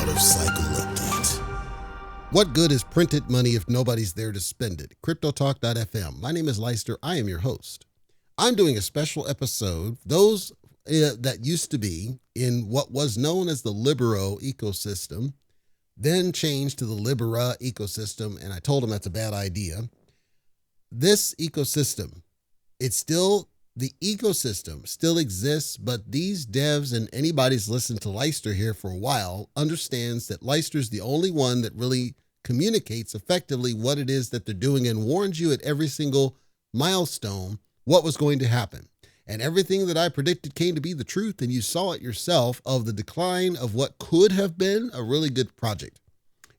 of cycle update. What good is printed money if nobody's there to spend it? CryptoTalk.fm. My name is Leister. I am your host. I'm doing a special episode. Those that used to be in what was known as the Libero ecosystem, then changed to the Libera ecosystem, and I told them that's a bad idea. This ecosystem, the ecosystem still exists, but these devs and anybody who's listened to Leister here for a while understands that Leister's the only one that really communicates effectively what it is that they're doing and warns you at every single milestone what was going to happen. And everything that I predicted came to be the truth, and you saw it yourself of the decline of what could have been a really good project.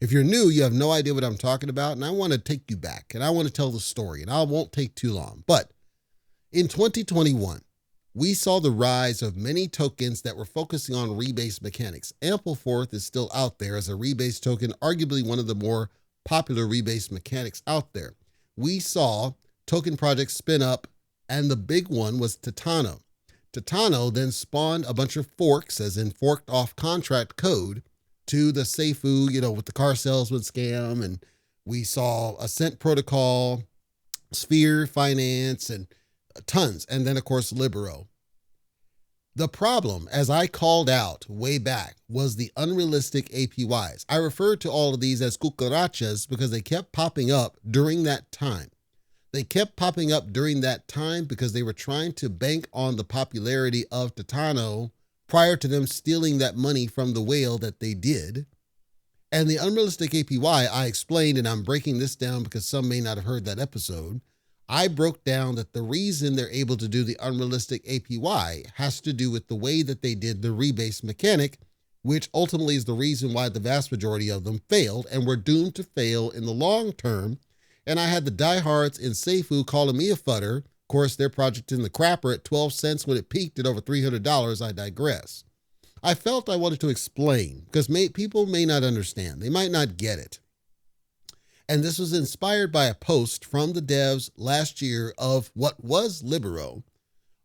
If you're new, you have no idea what I'm talking about, and I want to take you back, and I want to tell the story, and I won't take too long. But in 2021, we saw the rise of many tokens that were focusing on rebase mechanics. Ampleforth is still out there as a rebase token, arguably one of the more popular rebase mechanics out there. We saw token projects spin up, and the big one was Titano. Titano then spawned a bunch of forks, as in forked off contract code, to the Seifu, with the car salesman scam. And we saw Ascent Protocol, Sphere Finance, and tons. And then, of course, Libero. The problem, as I called out way back, was the unrealistic APYs. I referred to all of these as cucarachas because they kept popping up during that time. They kept popping up during that time because they were trying to bank on the popularity of Titano prior to them stealing that money from the whale that they did. And the unrealistic APY, I explained, and I'm breaking this down because some may not have heard that episode. I broke down that the reason they're able to do the unrealistic APY has to do with the way that they did the rebase mechanic, which ultimately is the reason why the vast majority of them failed and were doomed to fail in the long term. And I had the diehards in Seifu calling me a futter. Of course, their project in the crapper at 12 cents when it peaked at over $300. I digress. I felt I wanted to explain because people may not understand. They might not get it. And this was inspired by a post from the devs last year of what was Libero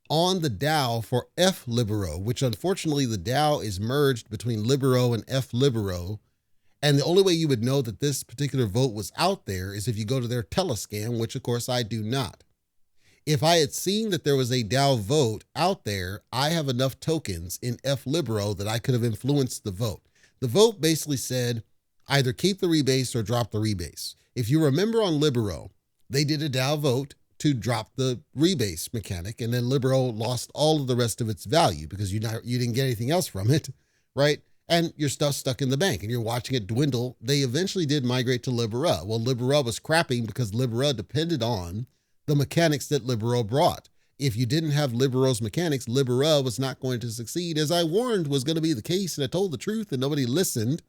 on the DAO for F Libero, which unfortunately the DAO is merged between Libero and F Libero. And the only way you would know that this particular vote was out there is if you go to their telescam, which of course I do not. If I had seen that there was a DAO vote out there, I have enough tokens in F Libero that I could have influenced the vote. The vote basically said either keep the rebase or drop the rebase. If you remember on Libero, they did a DAO vote to drop the rebase mechanic, and then Libero lost all of the rest of its value because you didn't get anything else from it, right? And your stuff's stuck in the bank and you're watching it dwindle. They eventually did migrate to Libera. Well, Libera was crapping because Libera depended on the mechanics that Libero brought. If you didn't have Libero's mechanics, Libera was not going to succeed, as I warned was going to be the case, and I told the truth and nobody listened.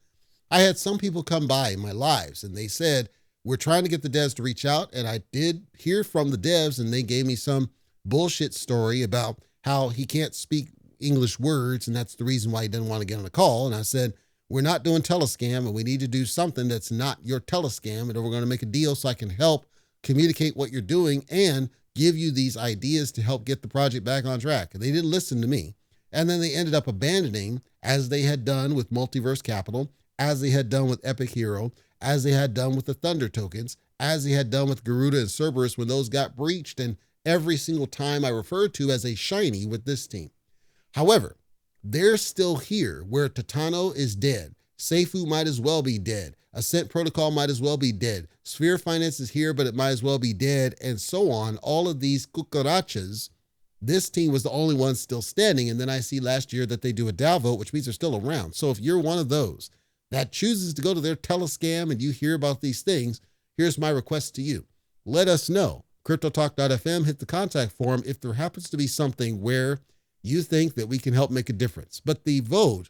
I had some people come by in my lives and they said, we're trying to get the devs to reach out. And I did hear from the devs, and they gave me some bullshit story about how he can't speak English words, and that's the reason why he didn't want to get on a call. And I said, we're not doing telescam, and we need to do something that's not your telescam, and we're going to make a deal so I can help communicate what you're doing and give you these ideas to help get the project back on track. And they didn't listen to me. And then they ended up abandoning, as they had done with Multiverse Capital, as they had done with Epic Hero, as they had done with the Thunder tokens, as they had done with Garuda and Cerberus when those got breached, and every single time I referred to as a shiny with this team. However, they're still here where Titano is dead. Seifu might as well be dead. Ascent Protocol might as well be dead. Sphere Finance is here, but it might as well be dead, and so on. All of these cucarachas, this team was the only one still standing. And then I see last year that they do a DAO vote, which means they're still around. So if you're one of those that chooses to go to their telescam and you hear about these things, here's my request to you. Let us know. CryptoTalk.fm, hit the contact form if there happens to be something where you think that we can help make a difference. But the vote,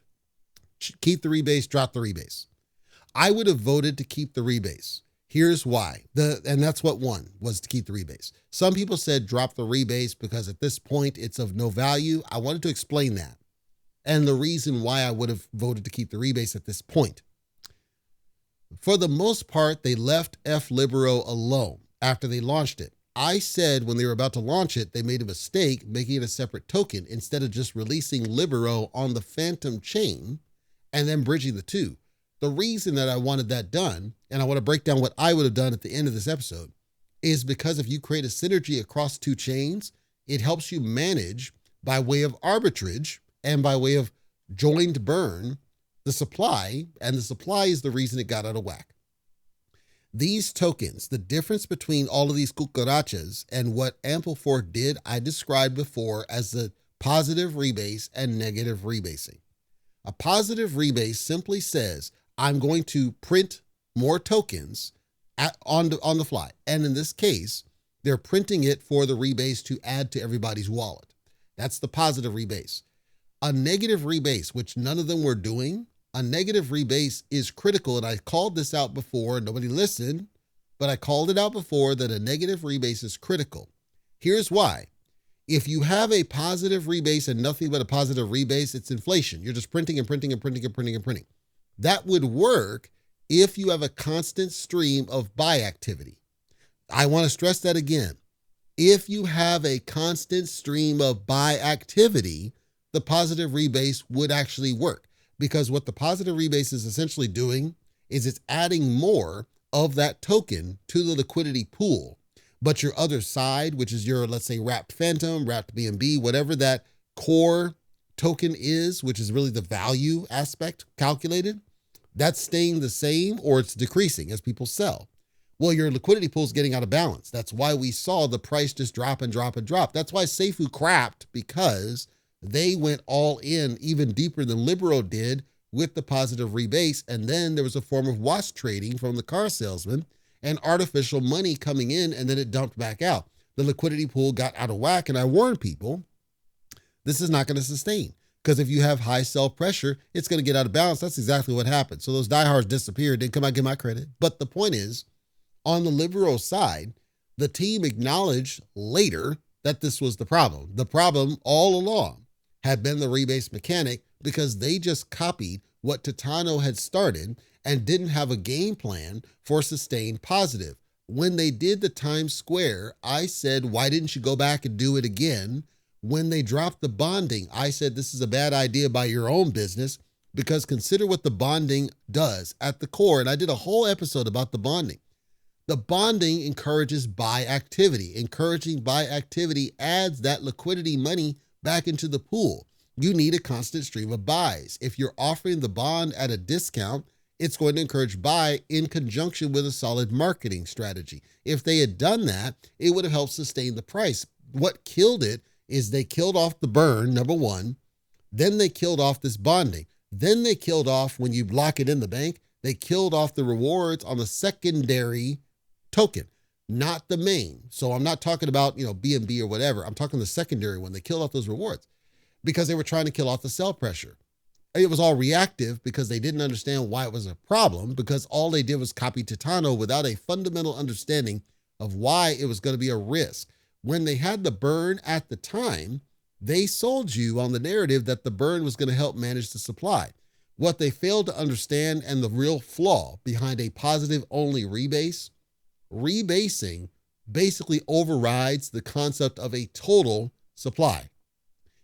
keep the rebase, drop the rebase. I would have voted to keep the rebase. Here's why. And that's what won, was to keep the rebase. Some people said drop the rebase because at this point it's of no value. I wanted to explain that and the reason why I would have voted to keep the rebase at this point. For the most part, they left F Libero alone after they launched it. I said when they were about to launch it, they made a mistake making it a separate token instead of just releasing Libero on the Phantom chain and then bridging the two. The reason that I wanted that done, and I want to break down what I would have done at the end of this episode, is because if you create a synergy across two chains, it helps you manage by way of arbitrage and by way of joined burn the supply, and the supply is the reason it got out of whack. These tokens, the difference between all of these cucarachas and what Ample4 did, I described before as the positive rebase and negative rebasing. A positive rebase simply says, I'm going to print more tokens on the fly. And in this case, they're printing it for the rebase to add to everybody's wallet. That's the positive rebase. A negative rebase, which none of them were doing, a negative rebase is critical. And I called this out before, nobody listened, but I called it out before that a negative rebase is critical. Here's why. If you have a positive rebase and nothing but a positive rebase, it's inflation. You're just printing and printing and printing and printing and printing. That would work if you have a constant stream of buy activity. I want to stress that again. If you have a constant stream of buy activity, the positive rebase would actually work, because what the positive rebase is essentially doing is it's adding more of that token to the liquidity pool. But your other side, which is your, let's say, wrapped Phantom, wrapped BNB, whatever that core token is, which is really the value aspect calculated, that's staying the same or it's decreasing as people sell. Well, your liquidity pool is getting out of balance. That's why we saw the price just drop and drop and drop. That's why Seifu crapped, because they went all in even deeper than Libero did with the positive rebase. And then there was a form of wash trading from the car salesman and artificial money coming in, and then it dumped back out. The liquidity pool got out of whack, and I warned people, this is not going to sustain, because if you have high sell pressure, it's going to get out of balance. That's exactly what happened. So those diehards disappeared. Didn't come out, give my credit. But the point is, on the Libero side, the team acknowledged later that this was the problem. The problem all along had been the rebase mechanic, because they just copied what Titano had started and didn't have a game plan for sustained positive. When they did the Times Square, I said, why didn't you go back and do it again? When they dropped the bonding, I said, this is a bad idea by your own business, because consider what the bonding does at the core. And I did a whole episode about the bonding. The bonding encourages buy activity. Encouraging buy activity adds that liquidity money back into the pool. You need a constant stream of buys. If you're offering the bond at a discount, it's going to encourage buy in conjunction with a solid marketing strategy. If they had done that, it would have helped sustain the price. What killed it is they killed off the burn, number one. Then they killed off this bonding. Then they killed off, when you lock it in the bank, they killed off the rewards on the secondary token, not the main. So I'm not talking about, BNB or whatever. I'm talking the secondary one. They killed off those rewards because they were trying to kill off the sell pressure. It was all reactive because they didn't understand why it was a problem, because all they did was copy Titano without a fundamental understanding of why it was going to be a risk. When they had the burn at the time, they sold you on the narrative that the burn was going to help manage the supply. What they failed to understand, and the real flaw behind a positive only rebase, rebasing basically overrides the concept of a total supply.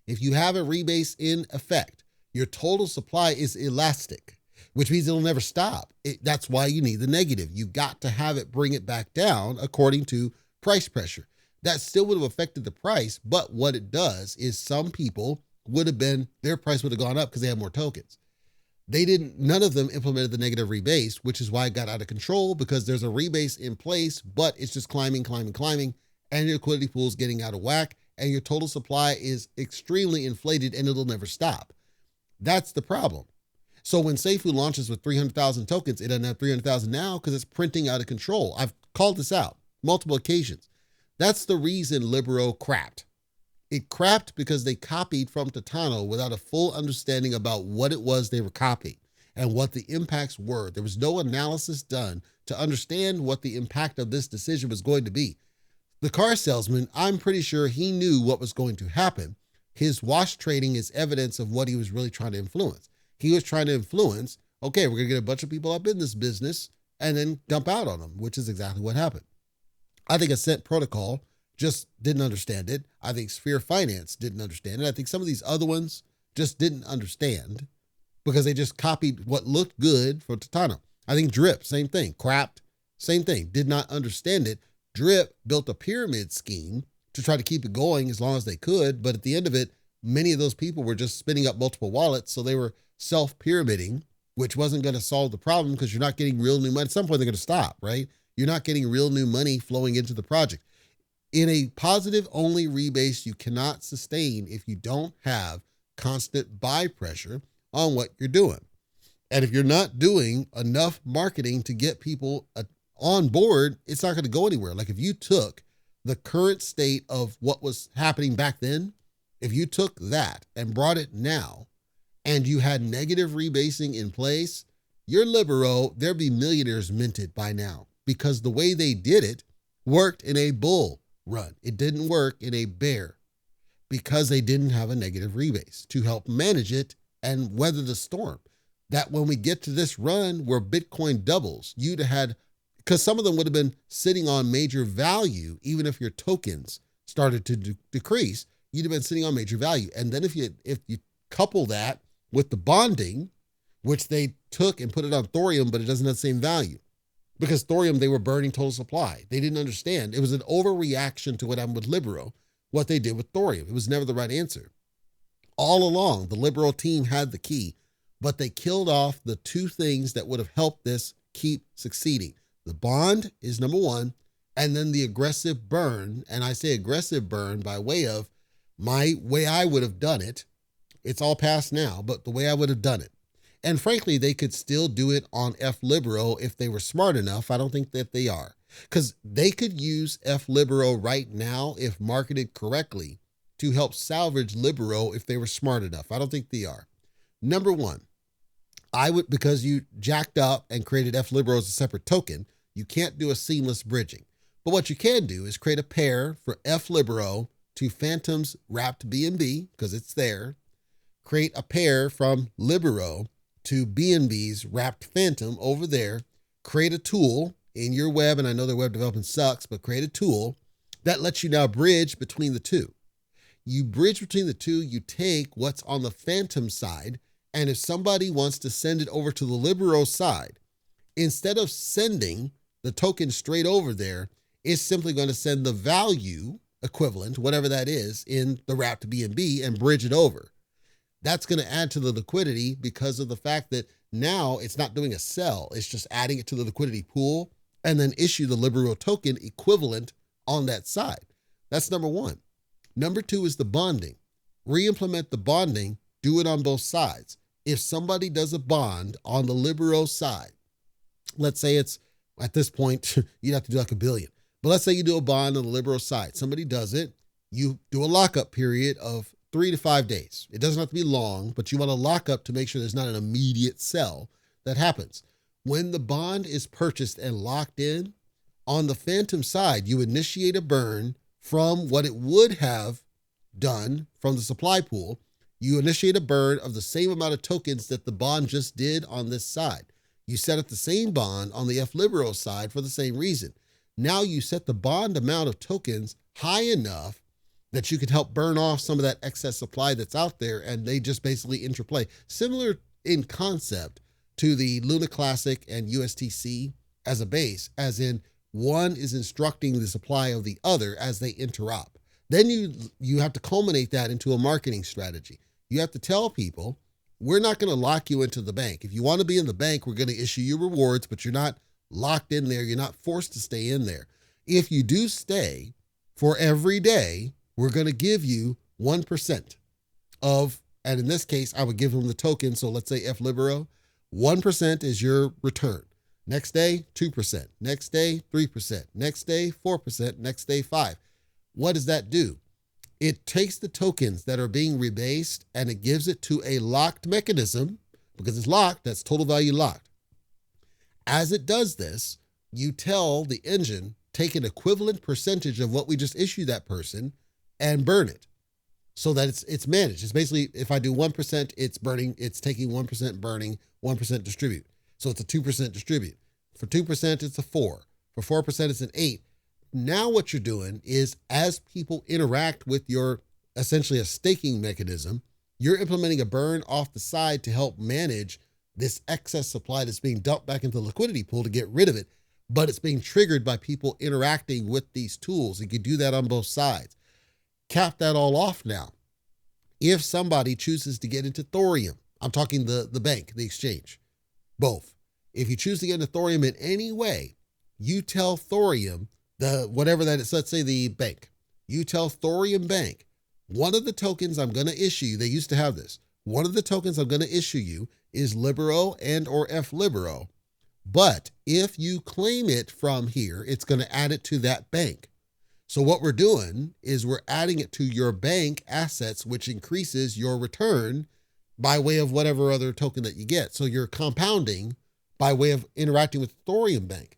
If you have a rebase in effect, your total supply is elastic, which means it'll never stop. That's why you need the negative. You got to have it bring it back down according to price pressure. That still would have affected the price, but what it does is some people their price would have gone up because they had more tokens. None of them implemented the negative rebase, which is why it got out of control, because there's a rebase in place, but it's just climbing, and your liquidity pool is getting out of whack, and your total supply is extremely inflated, and it'll never stop. That's the problem. So when Seifu launches with 300,000 tokens, it doesn't have 300,000 now because it's printing out of control. I've called this out multiple occasions. That's the reason Libero crapped. It crapped because they copied from Titano without a full understanding about what it was they were copying and what the impacts were. There was no analysis done to understand what the impact of this decision was going to be. The car salesman, I'm pretty sure he knew what was going to happen. His wash trading is evidence of what he was really trying to influence. He was trying to influence, okay, we're going to get a bunch of people up in this business and then dump out on them, which is exactly what happened. I think Ascent Protocol just didn't understand it. I think Sphere Finance didn't understand it. I think some of these other ones just didn't understand because they just copied what looked good for Titano. I think Drip, same thing. Crapped, same thing. Did not understand it. Drip built a pyramid scheme to try to keep it going as long as they could. But at the end of it, many of those people were just spinning up multiple wallets. So they were self-pyramiding, which wasn't going to solve the problem because you're not getting real new money. At some point, they're going to stop, right? You're not getting real new money flowing into the project. In a positive only rebase, you cannot sustain if you don't have constant buy pressure on what you're doing. And if you're not doing enough marketing to get people on board, it's not going to go anywhere. Like if you took the current state of what was happening back then, if you took that and brought it now and you had negative rebasing in place, your Libero, there'd be millionaires minted by now because the way they did it worked in a bull run. It didn't work in a bear because they didn't have a negative rebase to help manage it and weather the storm. That when we get to this run where Bitcoin doubles, you'd have had, because some of them would have been sitting on major value, even if your tokens started to decrease, you'd have been sitting on major value. And then if you couple that with the bonding, which they took and put it on thorium, but it doesn't have the same value. Because thorium, they were burning total supply. They didn't understand. It was an overreaction to what happened with Libero, what they did with thorium. It was never the right answer. All along, the Libero team had the key, but they killed off the two things that would have helped this keep succeeding. The bond is number one, and then the aggressive burn. And I say aggressive burn by way of my way I would have done it. It's all past now, but the way I would have done it. And frankly, they could still do it on F Libero if they were smart enough. I don't think that they are, because they could use F Libero right now if marketed correctly to help salvage Libero if they were smart enough. I don't think they are. Number one, I would, because you jacked up and created F Libero as a separate token, you can't do a seamless bridging. But what you can do is create a pair for F Libero to Phantom's wrapped BNB, because it's there. Create a pair from Libero to BNB's wrapped Phantom over there. Create a tool in your web, and I know their web development sucks, but create a tool that lets you now bridge between the two. You bridge between the two, you take what's on the Phantom side, and if somebody wants to send it over to the Libero side, instead of sending the token straight over there, it's simply going to send the value equivalent, whatever that is, in the wrapped BNB and bridge it over. That's going to add to the liquidity because of the fact that now it's not doing a sell. It's just adding it to the liquidity pool and then issue the Libero token equivalent on that side. That's number one. Number two is the bonding. Re-implement the bonding, do it on both sides. If somebody does a bond on the Libero side, let's say it's, at this point, you'd have to do like $1 billion. But let's say you do a bond on the Libero side. Somebody does it. You do a lockup period of 3 to 5 days. It doesn't have to be long, but you want to lock up to make sure there's not an immediate sell that happens. When the bond is purchased and locked in, on the Phantom side, you initiate a burn from what it would have done from the supply pool. You initiate a burn of the same amount of tokens that the bond just did on this side. You set up the same bond on the F Libero side for the same reason. Now you set the bond amount of tokens high enough that you can help burn off some of that excess supply that's out there, and they just basically interplay. Similar in concept to the Luna Classic and USTC as a base, as in one is instructing the supply of the other as they interop. Then you have to culminate that into a marketing strategy. You have to tell people, we're not going to lock you into the bank. If you want to be in the bank, we're going to issue you rewards, but you're not locked in there. You're not forced to stay in there. If you do stay for every day, we're going to give you 1% of, and in this case, I would give them the token. So let's say F Libero, 1% is your return. Next day, 2%. Next day, 3%. Next day, 4%. Next day, 5%. What does that do? It takes the tokens that are being rebased and it gives it to a locked mechanism. Because it's locked, that's total value locked. As it does this, you tell the engine, take an equivalent percentage of what we just issued that person and burn it so that it's managed. It's basically, if I do 1%, it's burning, it's taking 1% burning, 1% distribute. So it's a 2% distribute. For 2%, it's a 4. For 4%, it's an 8. Now what you're doing is, as people interact with your, essentially a staking mechanism, You're implementing a burn off the side to help manage this excess supply that's being dumped back into the liquidity pool to get rid of it, but it's being triggered by people interacting with these tools. You can do that on both sides. Cap that all off now. If somebody chooses to get into thorium, I'm talking the bank, the exchange, both. If you choose to get into thorium in any way, you tell thorium, whatever that is, let's say the bank, you tell thorium bank, one of the tokens I'm going to issue you, they used to have this, one of the tokens I'm going to issue you is Libero and or F Libero. But if you claim it from here, it's going to add it to that bank. So what we're doing is we're adding it to your bank assets, which increases your return by way of whatever other token that you get. So you're compounding by way of interacting with the thorium bank.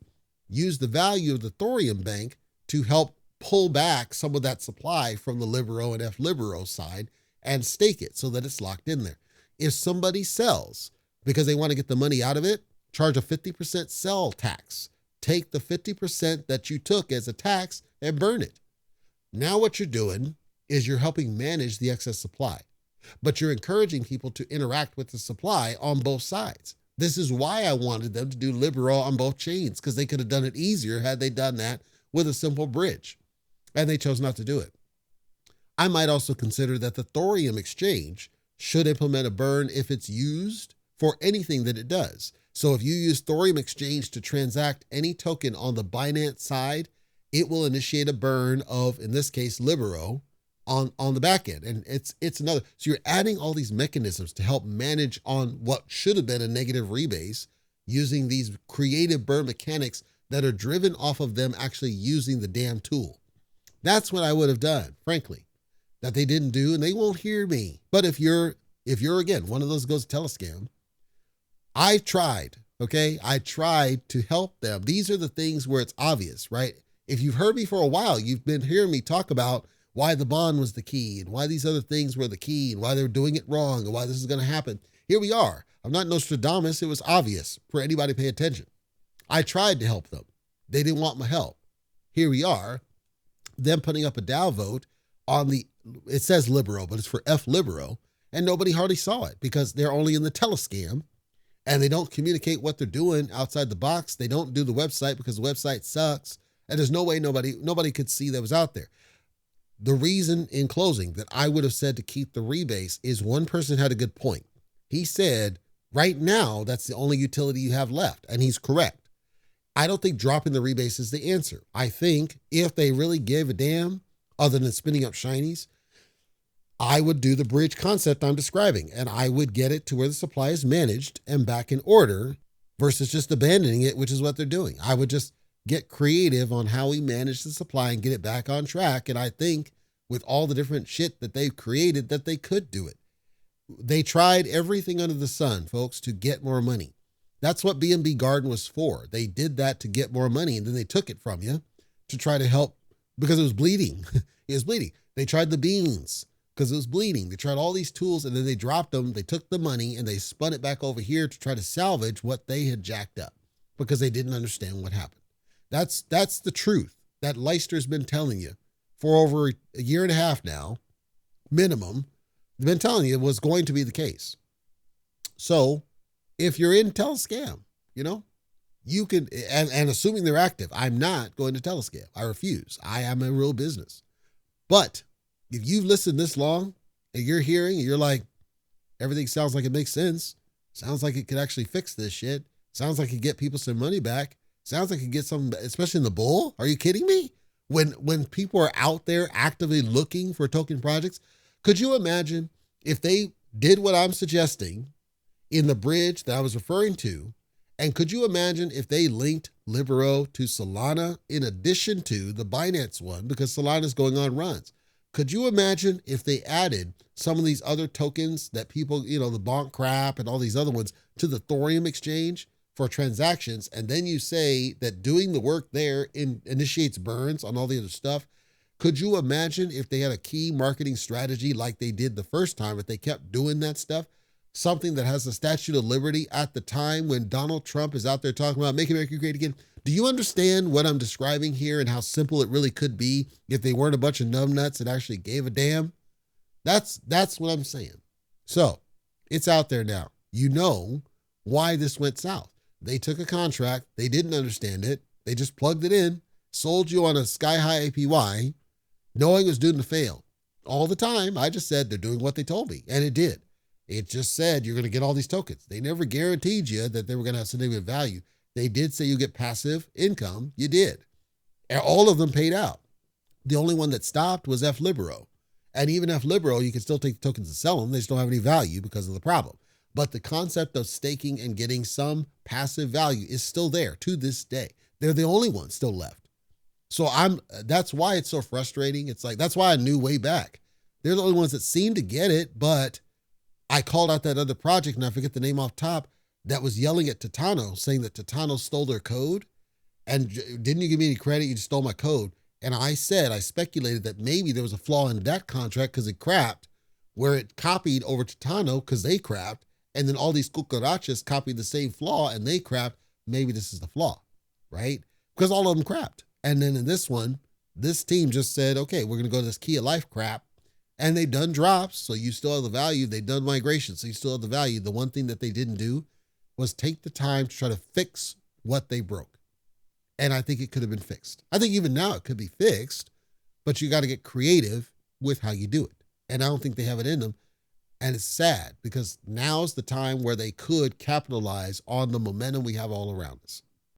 Use the value of the thorium bank to help pull back some of that supply from the Libero and F Libero side and stake it so that it's locked in there. If somebody sells because they want to get the money out of it, charge a 50% sell tax. Take the 50% that you took as a tax and burn it. Now what you're doing is you're helping manage the excess supply, but you're encouraging people to interact with the supply on both sides. This is why I wanted them to do Libero on both chains, because they could have done it easier had they done that with a simple bridge, and they chose not to do it. I might also consider that the thorium exchange should implement a burn if it's used for anything that it does. So if you use thorium exchange to transact any token on the Binance side, it will initiate a burn of, in this case, Libero on the back end. And it's another. So you're adding all these mechanisms to help manage on what should have been a negative rebase using these creative burn mechanics that are driven off of them actually using the damn tool. That's what I would have done, frankly, that they didn't do, and they won't hear me. But if you're again, one of those goes telescam, I tried, okay? I tried to help them. These are the things where it's obvious, right? If you've heard me for a while, you've been hearing me talk about why the bond was the key and why these other things were the key and why they were doing it wrong and why this is going to happen. Here we are. I'm not Nostradamus. It was obvious for anybody to pay attention. I tried to help them. They didn't want my help. Here we are, them putting up a Dow vote on it says Libero, but it's for F Libero, and nobody hardly saw it because they're only in the telescam. And they don't communicate what they're doing outside the box. They don't do the website because the website sucks. And there's no way nobody could see that was out there. The reason, in closing, that I would have said to keep the rebase is one person had a good point. He said, right now, that's the only utility you have left. And he's correct. I don't think dropping the rebase is the answer. I think if they really gave a damn, other than spinning up shinies, I would do the bridge concept I'm describing, and I would get it to where the supply is managed and back in order versus just abandoning it, which is what they're doing. I would just get creative on how we manage the supply and get it back on track. And I think with all the different shit that they've created that they could do it. They tried everything under the sun, folks, to get more money. That's what B&B Garden was for. They did that to get more money, and then they took it from you to try to help because it was bleeding. It was bleeding. They tried the beans because it was bleeding. They tried all these tools and then they dropped them. They took the money and they spun it back over here to try to salvage what they had jacked up because they didn't understand what happened. That's the truth that Leicester's been telling you for over a year and a half now, minimum. They've been telling you it was going to be the case. So if you're in Telescam, you can, and assuming they're active, I'm not going to Telescam. I refuse. I am a real business. But if you've listened this long and you're hearing and you're like, everything sounds like it makes sense. Sounds like it could actually fix this shit. Sounds like it could get people some money back. Sounds like it could get some, especially in the bull. Are you kidding me? When people are out there actively looking for token projects, could you imagine if they did what I'm suggesting in the bridge that I was referring to? And could you imagine if they linked Libero to Solana in addition to the Binance one, because Solana's going on runs? Could you imagine if they added some of these other tokens that people, the bonk crap and all these other ones to the Thorium exchange for transactions, and then you say that doing the work there initiates burns on all the other stuff? Could you imagine if they had a key marketing strategy like they did the first time, if they kept doing that stuff? Something that has the Statue of Liberty at the time when Donald Trump is out there talking about Make America Great Again. Do you understand what I'm describing here and how simple it really could be if they weren't a bunch of numbnuts that actually gave a damn? That's what I'm saying. So it's out there now. You know why this went south. They took a contract. They didn't understand it. They just plugged it in, sold you on a sky-high APY, knowing it was doomed to fail. All the time, I just said they're doing what they told me, and it did. It just said you're going to get all these tokens. They never guaranteed you that they were going to have significant value. They did say you get passive income. You did. And all of them paid out. The only one that stopped was F Libero. And even F Libero, you can still take the tokens and sell them. They just don't have any value because of the problem. But the concept of staking and getting some passive value is still there to this day. They're the only ones still left. So that's why it's so frustrating. It's like, that's why I knew way back. They're the only ones that seem to get it, but I called out that other project, and I forget the name off top, that was yelling at Titano, saying that Titano stole their code. And didn't you give me any credit? You just stole my code. And I speculated that maybe there was a flaw in that contract because it crapped, where it copied over Titano because they crapped. And then all these cucarachas copied the same flaw and they crapped. Maybe this is the flaw, right? Because all of them crapped. And then in this one, this team just said, okay, we're going to go to this key of life crap. And they've done drops, so you still have the value. They've done migration, so you still have the value. The one thing that they didn't do was take the time to try to fix what they broke. And I think it could have been fixed. I think even now it could be fixed, but you got to get creative with how you do it. And I don't think they have it in them. And it's sad because now's the time where they could capitalize on the momentum we have all around us.